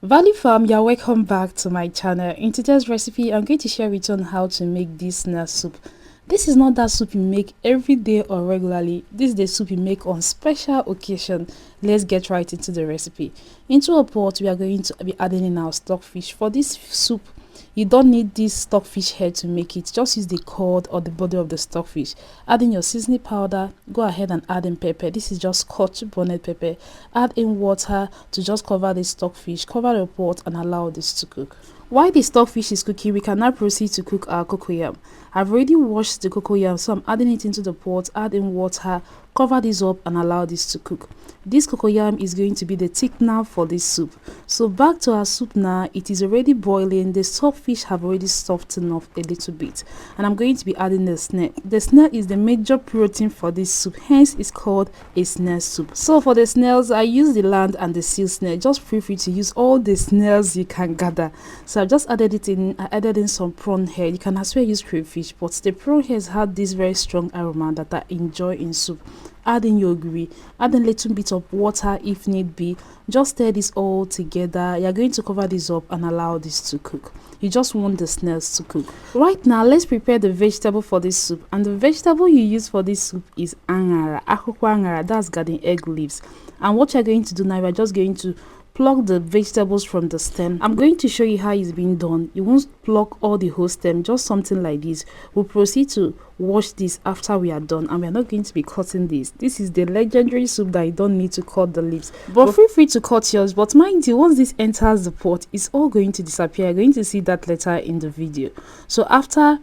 Value fam, you're welcome back to my channel. In today's recipe, I'm going to share with you on how to make this snail soup. This is not that soup you make every day or regularly. This is the soup you make on special occasion. Let's get right into the recipe. Into a pot, we are going to be adding in our stockfish. For this soup, you don't need this stockfish head to make it. Just use the cord or the body of the stockfish. Add in your seasoning powder. Go ahead and add in pepper. This is just scotch bonnet pepper. Add in water to just cover the stockfish. Cover the pot and allow this to cook. While the stockfish is cooking, we can now proceed to cook our cocoyam. I've already washed the cocoyam, so I'm adding it into the pot. Add in water. Cover this up and allow this to cook. This cocoyam is going to be the thickener for this soup. So back to our soup now. It is already boiling. The stockfish have already softened up a little bit, and I'm going to be adding the snail. The snail is the major protein for this soup, hence it's called a snail soup. So for the snails, I use the land and the seal snail. Just feel free to use all the snails you can gather. So I've just added it in. I added in some prawn hair. You can as well use crayfish, but the prawn hairs had this very strong aroma that I enjoy in soup. Add in your gravy, add a little bit of water if need be. Just stir this all together. You're going to cover this up and allow this to cook. You just want the snails to cook. Right now, let's prepare the vegetable for this soup. And the vegetable you use for this soup is angara, akwukwo angara, that's garden egg leaves. And what you're going to do now, we're just going to pluck the vegetables from the stem. I'm going to show you how it's being done. You won't pluck all the whole stem, just something like this. We'll proceed to wash this after we are done, and we're not going to be cutting this. This is the legendary soup that you don't need to cut the leaves, but feel free to cut yours. But mind you, once this enters the pot, it's all going to disappear. You're going to see that later in the video. So after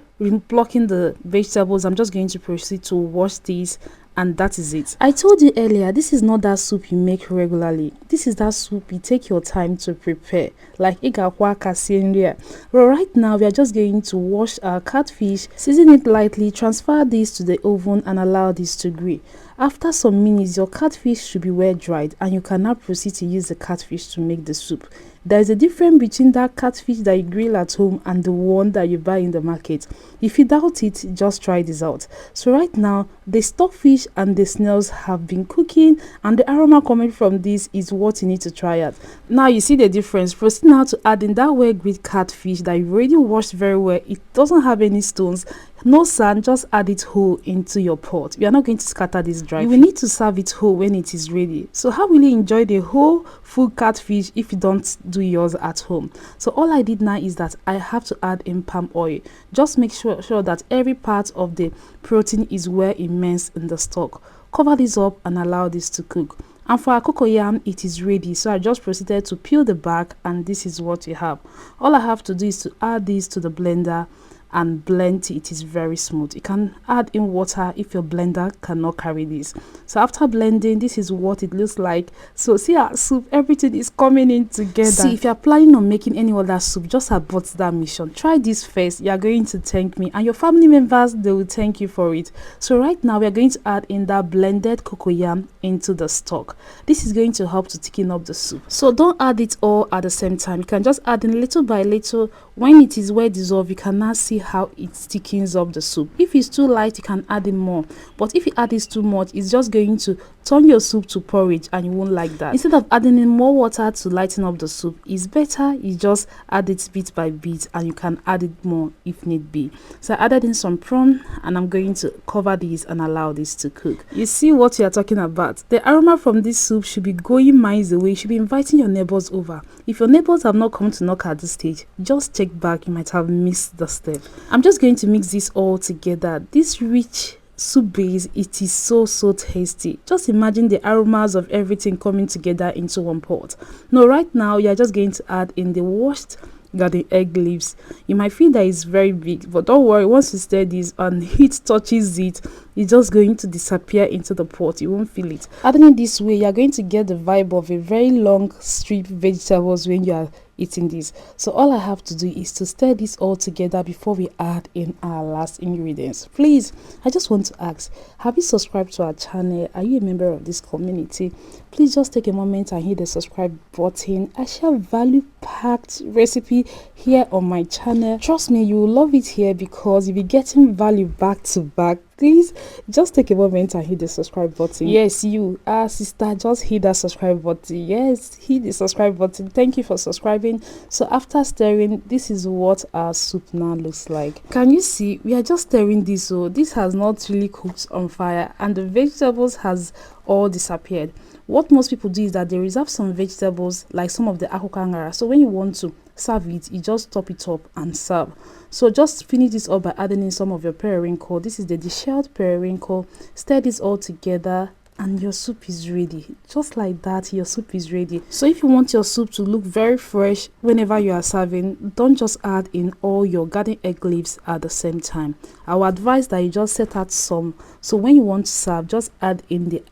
plucking the vegetables, I'm just going to proceed to wash these, and that is it. I told you earlier, this is not that soup you make regularly. This is that soup you take your time to prepare, like igakwa kasenria. But right now, we are just going to wash our catfish, season it lightly, transfer this to the oven and allow this to grill. After some minutes, your catfish should be well dried, and you can now proceed to use the catfish to make the soup. There is a difference between that catfish that you grill at home and the one that you buy in the market. If you doubt it, just try this out. So right now, the stockfish and the snails have been cooking, and the aroma coming from this is what you need to try out. Now you see the difference. Proceed now to add in that well-grilled catfish that you've already washed very well. It doesn't have any stones, no sand. Just add it whole into your pot. We are not going to scatter this dry. You will need to serve it whole when it is ready. So how will you enjoy the whole full catfish if you don't do yours at home? So all I did now is that I have to add in palm oil. Just make sure that every part of the protein is well immersed in the stock. Cover this up and allow this to cook. And for our cocoyam, it is ready. So I just proceeded to peel the back, and this is what you have. All I have to do is to add this to the blender and blend it. Is very smooth. You can add in water if your blender cannot carry this. So after blending, this is what it looks like. So see our soup, everything is coming in together. See, if you're planning on making any other soup, just abort that mission. Try this first. You're going to thank me, and your family members, they will thank you for it. So right now, we're going to add in that blended cocoyam into the stock. This is going to help to thicken up the soup. So don't add it all at the same time. You can just add in little by little. When it is well dissolved, you can now see how it thickens up the soup. If it's too light, you can add in more, but if you add this too much, it's just going to turn your soup to porridge, and you won't like that. Instead of adding in more water to lighten up the soup, it's better you just add it bit by bit, and you can add it more if need be. So I added in some prawn, and I'm going to cover this and allow this to cook. You see what you are talking about. The aroma from this soup should be going miles away. You should be inviting your neighbors over. If your neighbors have not come to knock at this stage, just check back. You might have missed the step. I'm just going to mix this all together. This rich soup base, it is so tasty. Just imagine the aromas of everything coming together into one pot. Now right now, you're just going to add in the washed garden egg leaves. You might feel that it's very big, but don't worry, once you stir this and heat touches it, it's just going to disappear into the pot. You won't feel it. Adding it this way, you're going to get the vibe of a very long strip vegetables when you are eating this. So all I have to do is to stir this all together before we add in our last ingredients. Please, I just want to ask, have you subscribed to our channel? Are you a member of this community? Please just take a moment and hit the subscribe button. I share value packed recipe here on my channel. Trust me, you will love it here because you'll be getting value back to back. Please just take a moment and hit the subscribe button. Yes, you, sister, just hit that subscribe button. Yes, hit the subscribe button. Thank you for subscribing. So after stirring, this is what our soup now looks like. Can you see? We are just stirring this, so this has not really cooked on fire, and the vegetables has all disappeared. What most people do is that they reserve some vegetables, like some of the akokangara, so when you want to serve it, you just top it up and serve. So just finish this up by adding in some of your periwinkle. This is the deshelled periwinkle. Stir this all together and your soup is ready. Just like that, your soup is ready. So if you want your soup to look very fresh whenever you are serving, don't just add in all your garden egg leaves at the same time. I would advise that you just set out some, so when you want to serve, just add in the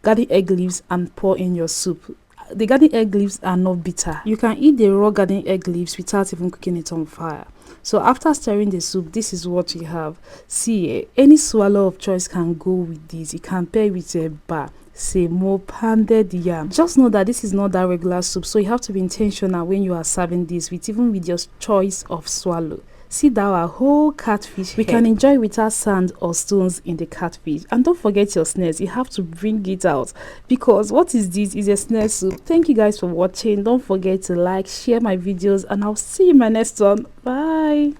garden egg leaves and pour in your soup. The garden egg leaves are not bitter. You can eat the raw garden egg leaves without even cooking it on fire. So after stirring the soup, this is what you have. See, any swallow of choice can go with this. You can pair with a bar, say more pounded yam. Just know that this is not that regular soup, so you have to be intentional when you are serving this, with even with your choice of swallow. See that our whole catfish we can enjoy without sand or stones in the catfish. And don't forget your snails, you have to bring it out, because what is this is a snail soup. Thank you guys for watching. Don't forget to like, share my videos, and I'll see you in my next one. Bye.